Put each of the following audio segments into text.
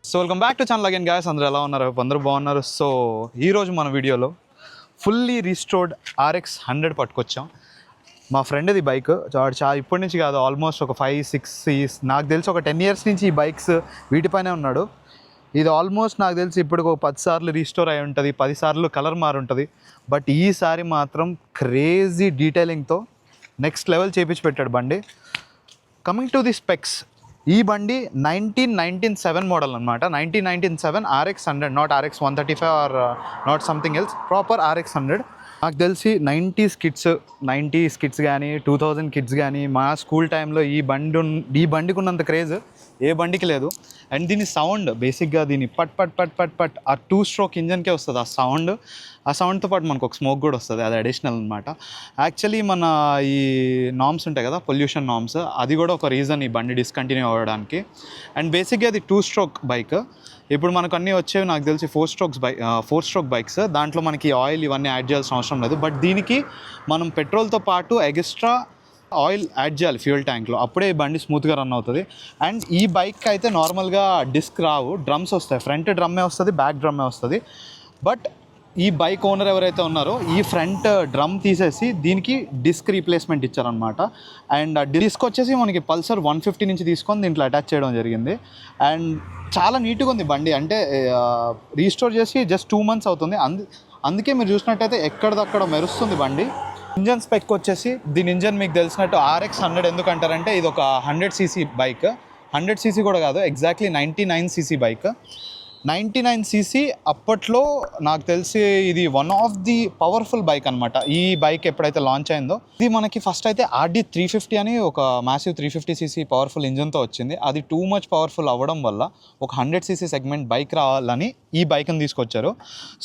So welcome back to channel again guys. అందరూ ఎలా ఉన్నారు? అందరూ బాగున్నారు. సో ఈరోజు మన వీడియోలో ఫుల్లీ రీస్టోర్డ్ RX 100 పట్టుకొచ్చాం. మా ఫ్రెండ్ది బైక్ ఇప్పటి నుంచి కాదు, ఆల్మోస్ట్ ఒక 5-6 ఇయర్స్, నాకు తెలిసి ఒక 10 ఇయర్స్ నుంచి ఈ బైక్స్ వీటిపైనే ఉన్నాడు. ఇది ఆల్మోస్ట్ నాకు తెలిసి ఇప్పుడు ఒక 10 సార్లు రీస్టోర్ అయి ఉంటుంది, 10 సార్లు కలర్ మారి ఉంటుంది. బట్ ఈసారి మాత్రం క్రేజీ డీటెయిలింగ్తో నెక్స్ట్ లెవెల్ చేపించి పెట్టాడు బండి. కమింగ్ టు ది స్పెక్స్, ఈ బండి 1997 మోడల్ అనమాట. 1997 RX 100, not RX 135 or not something else, proper RX 100. నాకు తెలిసి 90s కిడ్స్ కానీ 2000 కిడ్స్ కానీ మా స్కూల్ టైంలో ఈ బండికి ఉన్నంత క్రేజ్ ఏ బండికి లేదు. అండ్ దీని సౌండ్ బేసిక్గా దీని పట్ పట్ పట్ పట్ పట్ ఆ 2 స్ట్రోక్ ఇంజన్కే వస్తుంది ఆ సౌండ్తో పాటు మనకు ఒక స్మోక్ కూడా వస్తుంది, అది అడిషనల్ అనమాట. యాక్చువల్లీ మన ఈ నామ్స్ ఉంటాయి కదా, పొల్యూషన్ నామ్స్, అది కూడా ఒక రీజన్ ఈ బండి డిస్కంటిన్యూ అవ్వడానికి. అండ్ బేసిక్గా అది 2 స్ట్రోక్ బైక్. ఇప్పుడు మనకు అన్నీ వచ్చేవి నాకు తెలిసి 4 స్ట్రోక్ బైక్స్. దాంట్లో మనకి ఆయిల్ ఇవన్నీ యాడ్ చేయాల్సిన అవసరం లేదు. బట్ దీనికి మనం పెట్రోల్తో పాటు ఎక్స్ట్రా ఆయిల్ యాడ్ చేయాలి ఫ్యూయల్ ట్యాంక్లో, అప్పుడే ఈ బండి స్మూత్గా రన్ అవుతుంది. అండ్ ఈ బైక్ అయితే నార్మల్గా డిస్క్ రావు, డ్రమ్స్ వస్తాయి. ఫ్రంట్ డ్రమ్మే వస్తుంది, బ్యాక్ డ్రమ్మే వస్తుంది. బట్ ఈ బైక్ ఓనర్ ఎవరైతే ఉన్నారో ఈ ఫ్రంట్ డ్రమ్ తీసేసి దీనికి డిస్క్ రీప్లేస్మెంట్ ఇచ్చారనమాట. అండ్ ఆ డిస్క్ వచ్చేసి మనకి పల్సర్ 150 నుంచి తీసుకొని దీంట్లో అటాచ్ చేయడం జరిగింది. అండ్ చాలా నీట్గా ఉంది బండి. అంటే రీస్టోర్ చేసి జస్ట్ 2 months అవుతుంది. అందుకే మీరు చూసినట్టయితే ఎక్కడిదక్కడ మెరుస్తుంది బండి. ఇంజన్ స్పెక్ వచ్చేసి, దీని ఇంజన్ మీకు తెలిసినట్టు RX 100 ఎందుకు అంటారంటే ఇది ఒక 100cc బైక్. 100cc కూడా కాదు, ఎగ్జాక్ట్లీ 99cc బైక్. 99cc అప్పట్లో నాకు తెలిసి ఇది one of the powerful bike అనమాట. ఈ బైక్ ఎప్పుడైతే లాంచ్ అయిందో ఇది మనకి ఫస్ట్ అయితే RD 350 అని ఒక మ్యాసివ్ 350cc పవర్ఫుల్ ఇంజన్తో వచ్చింది. అది టూ మచ్ పవర్ఫుల్ అవ్వడం వల్ల ఒక 100cc సెగ్మెంట్ బైక్ రావాలని ఈ బైక్ని తీసుకొచ్చారు.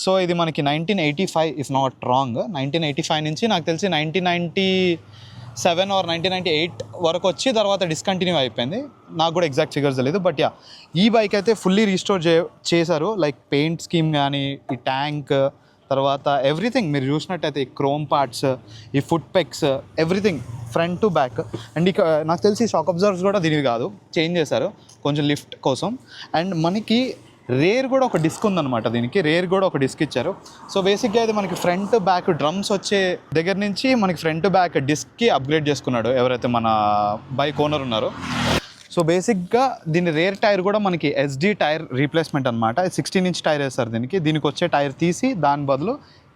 సో ఇది మనకి 1985 ఇఫ్ నాట్ రాంగ్, 1985 నుంచి నాకు తెలిసి 1997 ఆర్ 1998 వరకు వచ్చి తర్వాత డిస్కంటిన్యూ అయిపోయింది. నాకు కూడా ఎగ్జాక్ట్ ఫిగర్స్ తెలియదు. బట్ యా, ఈ బైక్ అయితే ఫుల్లీ రీస్టోర్ చేశారు. లైక్ పెయింట్ స్కీమ్ కానీ, ఈ ట్యాంక్, తర్వాత ఎవ్రీథింగ్ మీరు చూసినట్టయితే ఈ క్రోమ్ పార్ట్స్, ఈ foot pegs, everything front to back. And ఇక నాకు తెలిసి షాక్ అబ్జర్వర్స్ కూడా దీనివి కాదు, చేంజ్ చేశారు కొంచెం లిఫ్ట్ కోసం. అండ్ మనకి రేర్ కూడా ఒక డిస్క్ ఉందన్నమాట, దీనికి రేర్ కూడా ఒక డిస్క్ ఇచ్చారు. సో బేసిక్గా అయితే మనకి ఫ్రంట్ బ్యాక్ డ్రమ్స్ వచ్చే దగ్గర నుంచి మనకి ఫ్రంట్ బ్యాక్ డిస్క్కి అప్గ్రేడ్ చేసుకున్నాడు ఎవరైతే మన బైక్ ఓనర్ ఉన్నారో. సో బేసిక్గా దీని రేర్ టైర్ కూడా మనకి SD టైర్ రీప్లేస్మెంట్ అనమాట. 16 inch టైర్ వేస్తారు దీనికి వచ్చే టైర్ తీసి దాని బదులు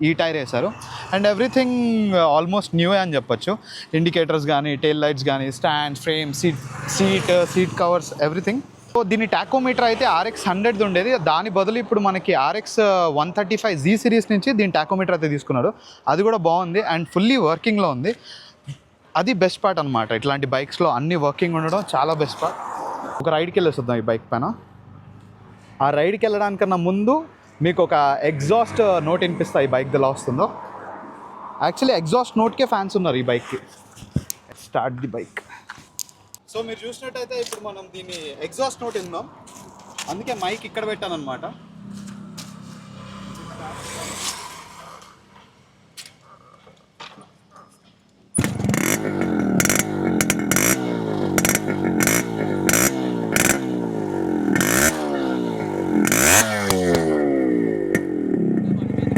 ఈ టైర్ వేశారు. అండ్ ఎవ్రీథింగ్ ఆల్మోస్ట్ న్యూయే అని చెప్పొచ్చు. ఇండికేటర్స్ కానీ, టెయిల్ లైట్స్ కానీ, stand, frame, seat covers, everything. So దీని టాకోమీటర్ అయితే RX 100 ఉండేది, దాని బదులు ఇప్పుడు మనకి RX 135Z సిరీస్ నుంచి దీని టాకోమీటర్ అయితే తీసుకున్నాడు. అది కూడా బాగుంది అండ్ ఫుల్లీ వర్కింగ్లో ఉంది. అది బెస్ట్ పార్ట్ అనమాట. ఇట్లాంటి బైక్స్లో అన్ని వర్కింగ్ ఉండడం చాలా బెస్ట్ పార్ట్. ఒక రైడ్కి వెళ్ళేస్తుందాం ఈ బైక్ పైన. ఆ రైడ్కి వెళ్ళడానికన్నా ముందు మీకు ఒక ఎగ్జాస్ట్ నోట్ వినిపిస్తా ఈ బైక్ ఎలా వస్తుందో. యాక్చువల్లీ ఎగ్జాస్ట్ నోట్కే ఫ్యాన్స్ ఉన్నారు ఈ బైక్కి. Start the bike. సో మీరు చూసినట్టయితే ఇప్పుడు మనం దీన్ని ఎగ్జాస్ట్ నోట్ విందాం, అందుకే మైక్ ఇక్కడ పెట్టాను అనమాట.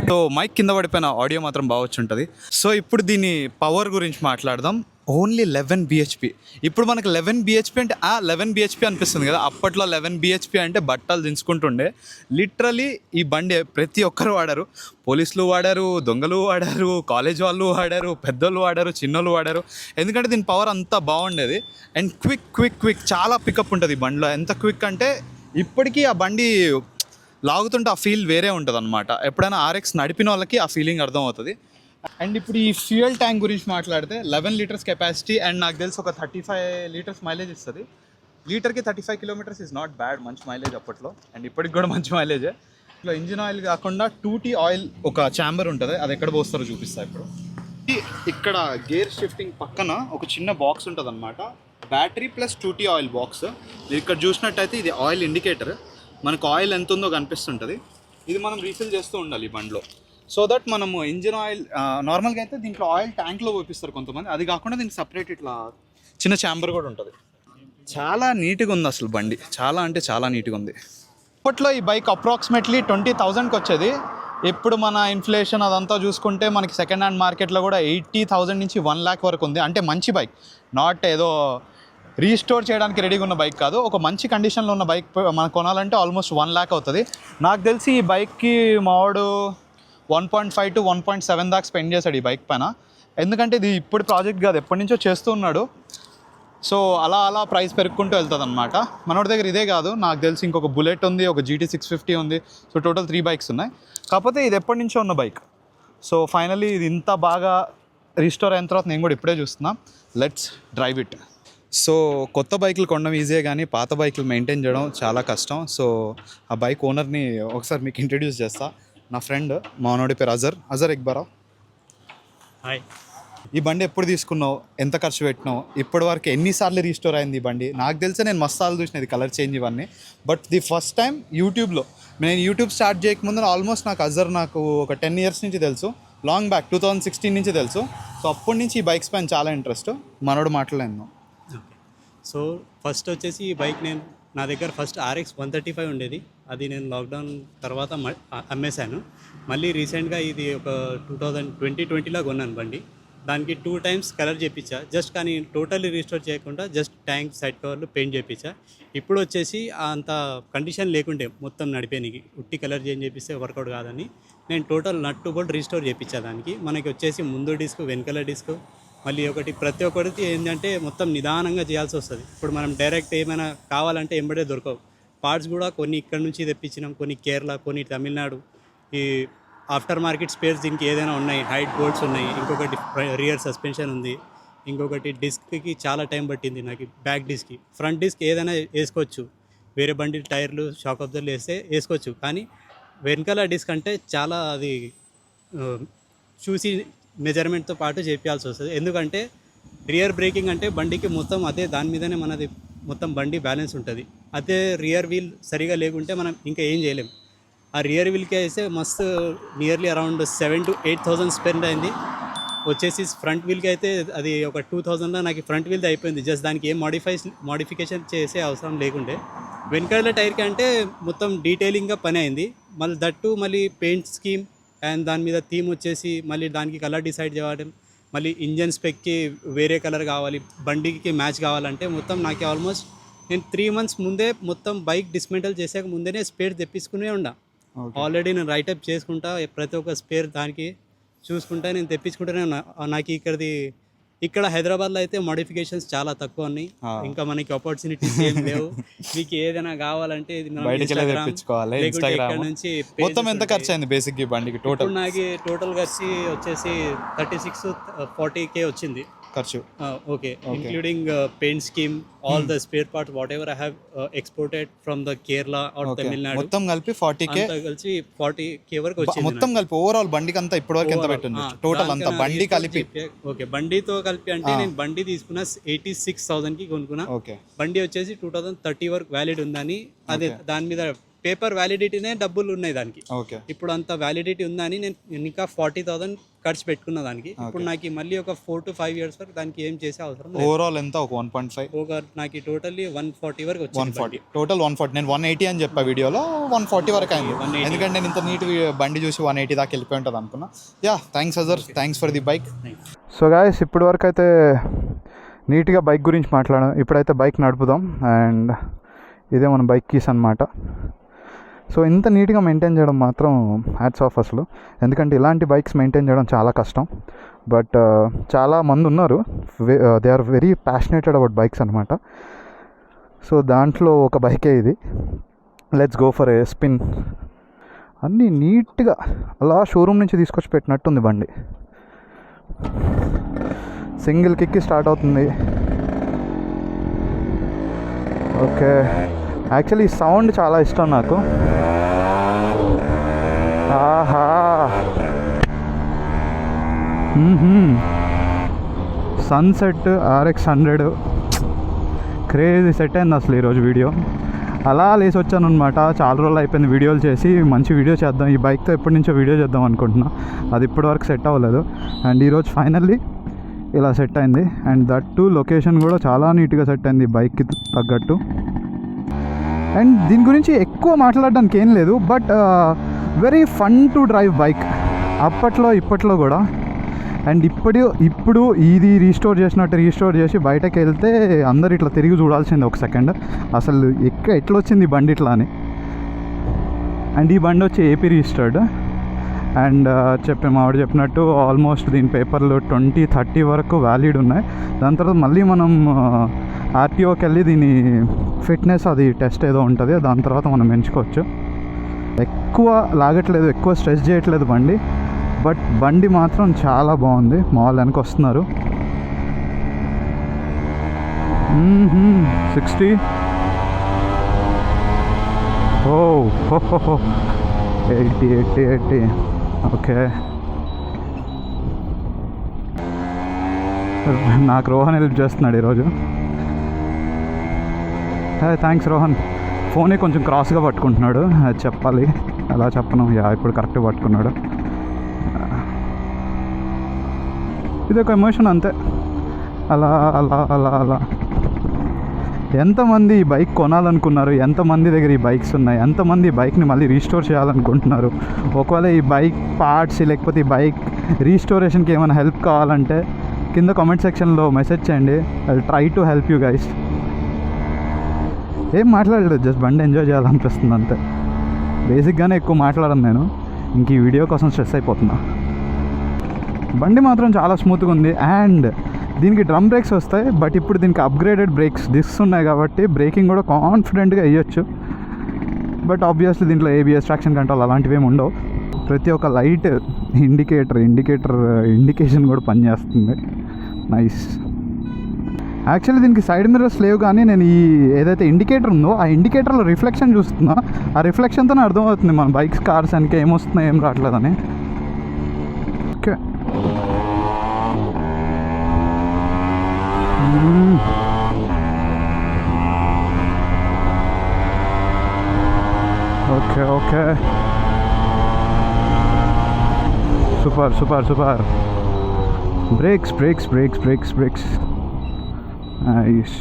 సో మైక్ కింద పడిపోయిన ఆడియో మాత్రం బాగా వచ్చి ఉంటుంది. సో ఇప్పుడు దీని పవర్ గురించి మాట్లాడదాం. Only 11 bhp. ఇప్పుడు మనకు 11 bhp అంటే 11 bhp అనిపిస్తుంది కదా, అప్పట్లో 11 bhp అంటే బట్టలు దించుకుంటుండే. లిటరలీ ఈ బండి ప్రతి ఒక్కరు వాడారు. పోలీసులు వాడారు, దొంగలు వాడారు, కాలేజ్ వాళ్ళు వాడారు, పెద్దోళ్ళు వాడారు, చిన్నోళ్ళు వాడారు. ఎందుకంటే దీని పవర్ అంతా బాగుండేది. అండ్ క్విక్ చాలా పికప్ ఉంటుంది ఈ బండిలో. ఎంత క్విక్ అంటే ఇప్పటికీ ఆ బండి లాగుతుంటే ఆ ఫీల్ వేరే ఉంటుంది అనమాట. ఎప్పుడైనా RX నడిపిన వాళ్ళకి ఆ ఫీలింగ్ అర్థమవుతుంది. అండ్ ఇప్పుడు ఈ ఫ్యూయల్ ట్యాంక్ గురించి మాట్లాడితే 11 liters కెపాసిటీ అండ్ నాకు తెలిసి ఒక 35 liters మైలేజ్ ఇస్తుంది. లీటర్కి 35 kilometers ఈజ్ నాట్ బ్యాడ్, మంచి మైలేజ్ అప్పట్లో. అండ్ ఇప్పటికి కూడా మంచి మైలేజే. ఇట్లా ఇంజిన్ ఆయిల్ కాకుండా 2T ఆయిల్ ఒక ఛాంబర్ ఉంటుంది, అది ఎక్కడ పోస్తారో చూపిస్తా ఇప్పుడు. ఇక్కడ గేర్ షిఫ్టింగ్ పక్కన ఒక చిన్న బాక్స్ ఉంటుంది అనమాట, battery plus 2T oil box. మీరు ఇక్కడ చూసినట్టయితే ఇది ఆయిల్ ఇండికేటర్, మనకు ఆయిల్ ఎంత ఉందో కనిపిస్తుంటుంది. ఇది మనం రీఫిల్ చేస్తూ ఉండాలి ఈ బండిలో. సో దట్ మనము ఇంజిన్ ఆయిల్ నార్మల్గా అయితే దీంట్లో ఆయిల్ ట్యాంక్లో పోపిస్తారు కొంతమంది, అది కాకుండా దీనికి సపరేట్ ఇట్లా చిన్న ఛాంబర్ కూడా ఉంటుంది. చాలా నీట్గా ఉంది అసలు బండి, చాలా అంటే చాలా నీట్గా ఉంది. అప్పట్లో ఈ బైక్ అప్రాక్సిమేట్లీ 20,000కి వచ్చేది. ఇప్పుడు మన ఇన్ఫ్లేషన్ అదంతా చూసుకుంటే మనకి సెకండ్ హ్యాండ్ మార్కెట్లో కూడా 80,000 నుంచి 1 lakh వరకు ఉంది. అంటే మంచి బైక్, నాట్ ఏదో రీస్టోర్ చేయడానికి రెడీగా ఉన్న బైక్ కాదు, ఒక మంచి కండిషన్లో ఉన్న బైక్ మనం కొనాలంటే ఆల్మోస్ట్ 1 lakh అవుతుంది. నాకు తెలిసి ఈ బైక్కి మావాడు 1.5 to 1.7 దాకా స్పెండ్ చేశాడు ఈ బైక్ పైన. ఎందుకంటే ఇది ఇప్పుడు ప్రాజెక్ట్ కాదు, ఎప్పటి నుంచో చేస్తూ ఉన్నాడు. సో అలా అలా ప్రైస్ పెరుగుకుంటూ వెళ్తుంది అనమాట. మనోడి దగ్గర ఇదే కాదు, నాకు తెలిసి ఇంకొక బుల్లెట్ ఉంది, ఒక GT 650 ఉంది. సో టోటల్ 3 బైక్స్ ఉన్నాయి. కాకపోతే ఇది ఎప్పటి నుంచో ఉన్న బైక్. సో ఫైనలీ ఇది ఇంత బాగా రీస్టోర్ అయిన తర్వాత నేను కూడా ఇప్పుడే చూస్తున్నా. Let's drive it. సో కొత్త బైకులు కొనడం ఈజీయే కానీ పాత బైకులు మెయింటైన్ చేయడం చాలా కష్టం. సో ఆ బైక్ ఓనర్ని ఒకసారి మీకు ఇంట్రడ్యూస్ చేస్తా. నా ఫ్రెండ్, మా ఓనోడి పేరు అజర్ ఎక్బరా. హాయ్. ఈ బండి ఎప్పుడు తీసుకున్నావు, ఎంత ఖర్చు పెట్టినావు, ఇప్పటి వరకు ఎన్నిసార్లు రీస్టోర్ అయింది ఈ బండి? నాకు తెలిసి నేను మస్తాలు చూసిన ఇది కలర్ చేంజ్ ఇవన్నీ. బట్ ది ఫస్ట్ టైం యూట్యూబ్లో, నేను యూట్యూబ్ స్టార్ట్ చేయకముందు ఆల్మోస్ట్ నాకు ఒక 10 years నుంచి తెలుసు, లాంగ్ బ్యాక్ 2016 నుంచి తెలుసు. సో అప్పటి నుంచి ఈ బైక్స్ పైన చాలా ఇంట్రెస్ట్. మనోడు మాట్లాడలేను. సో ఫస్ట్ వచ్చేసి ఈ బైక్ నా దగ్గర ఫస్ట్ RX 135 ఉండేది. అది నేను లాక్డౌన్ తర్వాత అమ్మేశాను. మళ్ళీ రీసెంట్గా ఇది ఒక 2020లో కొన్నాను బండి. దానికి 2 times కలర్ చేయించా జస్ట్, కానీ టోటల్లీ రీస్టోర్ చేయకుండా జస్ట్ ట్యాంక్ సైడ్ కవర్లు పెయింట్ చేయించా. ఇప్పుడు వచ్చేసి అంత కండిషన్ లేకుండే మొత్తం నడిపేనికి, ఉట్టి కలర్ చేంజ్ చేపిస్తే వర్కౌట్ కాదని నేను total nut to bolt restore చేయించా. దానికి మనకి వచ్చేసి ముందు డిస్క్, వెనకాల డిస్క్, మళ్ళీ ప్రతి ఒక్కరికి ఏంటంటే మొత్తం నిదానంగా చేయాల్సి వస్తుంది. ఇప్పుడు మనం డైరెక్ట్ ఏమైనా కావాలంటే ఎంబడే దొరకవు. పార్ట్స్ కూడా కొన్ని ఇక్కడ నుంచి తెప్పించినాం, కొన్ని కేరళ, కొన్ని తమిళనాడు. ఈ ఆఫ్టర్ మార్కెట్ స్పేర్స్ దీనికి ఏదైనా ఉన్నాయి, హైట్ బోల్ట్స్ ఉన్నాయి, ఇంకొకటి రియర్ సస్పెన్షన్ ఉంది, ఇంకొకటి డిస్క్కి చాలా టైం పట్టింది నాకు, బ్యాక్ డిస్క్కి. ఫ్రంట్ డిస్క్ ఏదైనా వేసుకోవచ్చు, వేరే బండి టైర్లు షాక్ అబ్జర్వ్లు వేసుకోవచ్చు. కానీ వెనకాల డిస్క్ అంటే చాలా అది చూసి మెజర్మెంట్తో పాటు చేయాల్సి వస్తుంది. ఎందుకంటే రియర్ బ్రేకింగ్ అంటే బండికి మొత్తం అదే దాని మీదనే మనది మొత్తం బండి బ్యాలెన్స్ ఉంటుంది. అదే రియర్ వీల్ సరిగా లేకుంటే మనం ఇంకా ఏం చేయలేం. ఆ రియర్ వీల్కి అయితే మస్తు నియర్లీ అరౌండ్ 7,000 to 8,000 స్పెండ్ అయింది. వచ్చేసి ఫ్రంట్ వీల్కి అయితే అది ఒక 2,000లో నాకు ఫ్రంట్ వీల్ది అయిపోయింది. జస్ట్ దానికి ఏం మోడిఫికేషన్ చేసే అవసరం లేకుండే. వెనకాల టైర్కి అంటే మొత్తం డీటెయిలింగ్గా పని అయింది. మళ్ళీ దట్టు మళ్ళీ పెయింట్ స్కీమ్ అండ్ దాని మీద థీమ్ వచ్చేసి మళ్ళీ దానికి కలర్ డిసైడ్ చేయడం, మళ్ళీ ఇంజన్ స్పెక్కి వేరే కలర్ కావాలి, బండికి మ్యాచ్ కావాలంటే మొత్తం నాకు ఆల్మోస్ట్ నేను 3 months ముందే మొత్తం బైక్ డిస్మెంటల్ చేసాక ముందేనే స్పేర్ తెప్పించుకునే ఉన్నా. ఆల్రెడీ నేను రైటప్ చేసుకుంటా, ప్రతి ఒక్క స్పేర్ దానికి చూసుకుంటా నేను తెప్పించుకుంటూనే ఉన్నా. నాకు ఇక్కడ హైదరాబాద్లో అయితే మోడిఫికేషన్స్ చాలా తక్కువ ఉన్నాయి. ఇంకా మనకి ఆపర్చునిటీస్ ఏం లేవు. మీకు ఏదైనా కావాలంటే ఇక్కడ నుంచి మొత్తం ఎంత ఖర్చు అయింది బేసిక్ బండికి? టోటల్ నాకు టోటల్ ఖర్చు వచ్చేసి 36-40K వచ్చింది ఖర్చు. Okay, including paint scheme, all the spare parts whatever I have exported from the Kerala or Tamil Nadu, మొత్తం కలిపి 40K కలిసి 40K వరకు వచ్చింది మొత్తం కలిపి. ఓవరాల్ బండికి అంతా ఇప్పటి వరకు ఎంత పెట్టింది టోటల్ అంతా బండి కలిపి? ఓకే, బండితో కలిపి అంటే నేను బండి తీసుకున్న 86,000కి కొనుక్కున్నా. బండి వచ్చేసి 2030 వరకు వ్యాలిడ్ ఉందని, అదే దాని మీద పేపర్ వ్యాలిడిటీనే డబ్బులు ఉన్నాయి దానికి. ఇప్పుడు అంత వ్యాలిడిటీ ఉందని నేను ఇంకా 40,000 ఖర్చు పెట్టుకున్న దానికి. ఇప్పుడు నాకు మళ్ళీ ఒక 4 to 5 years వరకు దానికి ఏం చేసే అవసరం లేదు. ఓవరాల్ ఎంత? ఒక 1.5 నాకు టోటల్లీ 140 వరకు వచ్చింది. 140 టోటల్ 140. నేను 180 అని చెప్పా వీడియోలో, 140 వరకు అయింది. ఎందుకంటే నేను ఇంత నీట్ బండి చూసి 180 దాకా వెళ్ళిపోయి ఉంటుంది అనుకున్నా. Thanks Azhar, thanks for the bike. So guys, ఇప్పటి వరకు అయితే నీట్గా బైక్ గురించి మాట్లాడాం. ఇప్పుడైతే బైక్ నడుపుదాం. అండ్ ఇదే మన బైక్ కీస్ అనమాట. సో ఇంత నీట్గా మెయింటైన్ చేయడం మాత్రం హ్యాట్స్ ఆఫ్ అసలు. ఎందుకంటే ఇలాంటి బైక్స్ మెయింటైన్ చేయడం చాలా కష్టం. బట్ చాలా మంది ఉన్నారు, they are very passionated about bikes అనమాట. సో దాంట్లో ఒక బైకే ఇది. Let's go for a spin. అన్నీ నీట్గా అలా షోరూమ్ నుంచి తీసుకొచ్చి పెట్టినట్టుంది బండి. సింగిల్ కిక్కి స్టార్ట్ అవుతుంది. ఓకే, యాక్చువల్లీ ఈ సౌండ్ చాలా ఇష్టం నాకు. ఆహా, సన్సెట్ RX 100 క్రేజీ సెట్ అయింది అసలు ఈరోజు వీడియో. అలా లేసి వచ్చాను అనమాట. చాలా రోజులు అయిపోయింది వీడియోలు చేసి. మంచి వీడియో చేద్దాం, ఈ బైక్తో ఎప్పటి నుంచో వీడియో చేద్దాం అనుకుంటున్నా. అది ఇప్పటి వరకు సెట్ అవ్వలేదు. అండ్ ఈరోజు ఫైనల్లీ ఇలా సెట్ అయింది. అండ్ దట్ టు లొకేషన్ కూడా చాలా నీట్గా సెట్ అయింది బైక్కి తగ్గట్టు. అండ్ దీని గురించి ఎక్కువ మాట్లాడడానికి ఏం లేదు, but very fun to drive bike అప్పట్లో ఇప్పట్లో కూడా. అండ్ ఇప్పుడు ఇది రీస్టోర్ చేసి బయటకు వెళ్తే అందరు ఇట్లా తిరిగి చూడాల్సింది ఒక సెకండ్, అసలు ఎట్లా వచ్చింది ఈ బండి ఇట్లా అని. అండ్ ఈ బండి వచ్చి ఏపీ రిజిస్టర్డ్. అండ్ మావాడు చెప్పినట్టు ఆల్మోస్ట్ దీని పేపర్లు 2030 వరకు వ్యాలిడ్ ఉన్నాయి. దాని తర్వాత మళ్ళీ మనం ఆర్టీఓకి వెళ్ళి దీని ఫిట్నెస్ అది టెస్ట్ ఏదో ఉంటుంది, దాని తర్వాత మనం ఎంచుకోవచ్చు. ఎక్కువ లాగట్లేదు, ఎక్కువ స్ట్రెస్ చేయట్లేదు బండి, బట్ బండి మాత్రం చాలా బాగుంది. మాల్ వెనక వస్తున్నారు. 60 80 ఓకే. నాకు రోహన్ హెల్ప్ చేస్తున్నాడు ఈరోజు. థ్యాంక్స్ రోహన్. ఫోనే కొంచెం క్రాస్గా పట్టుకుంటున్నాడు, అది చెప్పాలి, అలా చెప్పను. ఇప్పుడు కరెక్ట్గా పట్టుకున్నాడు. ఇది ఒక ఎమోషన్ అంతే, అలా అలా అలా అలా. ఎంతమంది ఈ బైక్ కొనాలనుకున్నారు, ఎంతమంది దగ్గర ఈ బైక్స్ ఉన్నాయి, ఎంతమంది ఈ బైక్ని మళ్ళీ రీస్టోర్ చేయాలనుకుంటున్నారు. ఒకవేళ ఈ బైక్ పార్ట్స్ లేకపోతే ఈ బైక్ రీస్టోరేషన్కి ఏమైనా హెల్ప్ కావాలంటే కింద కామెంట్ సెక్షన్లో మెసేజ్ చేయండి. I try to help you guys. ఏం మాట్లాడలేదు, జస్ట్ బండి ఎంజాయ్ చేయాలనిపిస్తుంది అంతే. బేసిక్గానే ఎక్కువ మాట్లాడను నేను, ఇంక ఈ వీడియో కోసం స్ట్రెస్ అయిపోతున్నా. బండి మాత్రం చాలా స్మూత్గా ఉంది. అండ్ దీనికి డ్రమ్ బ్రేక్స్ వస్తాయి, బట్ ఇప్పుడు దీనికి అప్గ్రేడెడ్ బ్రేక్స్ డిస్క్స్ ఉన్నాయి కాబట్టి బ్రేకింగ్ కూడా కాన్ఫిడెంట్గా వేయచ్చు. బట్ ఆబ్వియస్లీ దీంట్లో ఏబిఎస్, ట్రాక్షన్ కంట్రోల్ అలాంటివి ఏమి ఉండవు. ప్రతి ఒక్క లైట్ ఇండికేషన్ కూడా పనిచేస్తుంది. నైస్. యాక్చువల్లీ దీనికి సైడ్ మిర్రర్స్ లేవు, కానీ నేను ఈ ఏదైతే ఇండికేటర్ ఉందో ఆ ఇండికేటర్లో రిఫ్లెక్షన్ చూస్తున్నా. ఆ రిఫ్లెక్షన్తోనే అర్థమవుతుంది మన బైక్స్, కార్స్ వెనక ఏమొస్తున్నాయి ఏం రావట్లేదని. Okay. Okay okay, super super super. Brakes brakes brakes brakes brakes nice.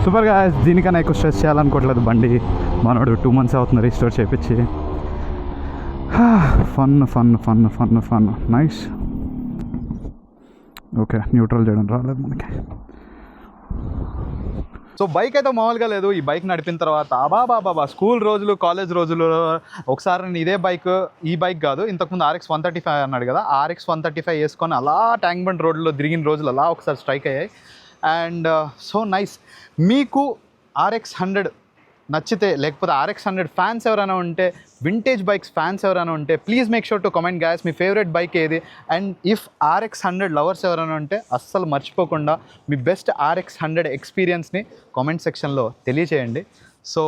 సూపర్గా. దీనికన్నా ఎక్కువ స్ట్రెస్ చేయాలనుకోవట్లేదు బండి. మనోడు 2 months అవుతుంది రీస్టోర్ చేయించి. Fun fun fun fun fun nice. Okay, neutral చేయడం రాలేదు మనకి. సో బైక్ అయితే మామూలుగా లేదు. ఈ బైక్ నడిపిన తర్వాత బాబా స్కూల్ రోజులు, కాలేజ్ రోజులు, ఒకసారి నేను ఇదే బైక్, ఈ బైక్ కాదు ఇంతకుముందు RX 135 అన్నాడు కదా, RX 135 వేసుకొని అలా ట్యాంక్ బండ్ రోడ్లో తిరిగిన రోజులు అలా ఒకసారి స్ట్రైక్ అయ్యాయి. And so nice. మీకు RX 100 నచ్చితే, లేకపోతే RX 100 ఫ్యాన్స్ ఎవరైనా ఉంటే, వింటేజ్ బైక్స్ ఫ్యాన్స్ ఎవరైనా ఉంటే, please make sure to comment guys me favourite bike ఏది. అండ్ ఇఫ్ RX 100 లవర్స్ ఎవరైనా ఉంటే అస్సలు మర్చిపోకుండా మీ బెస్ట్ RX 100 ఎక్స్పీరియన్స్ని కామెంట్ సెక్షన్లో తెలియచేయండి. సో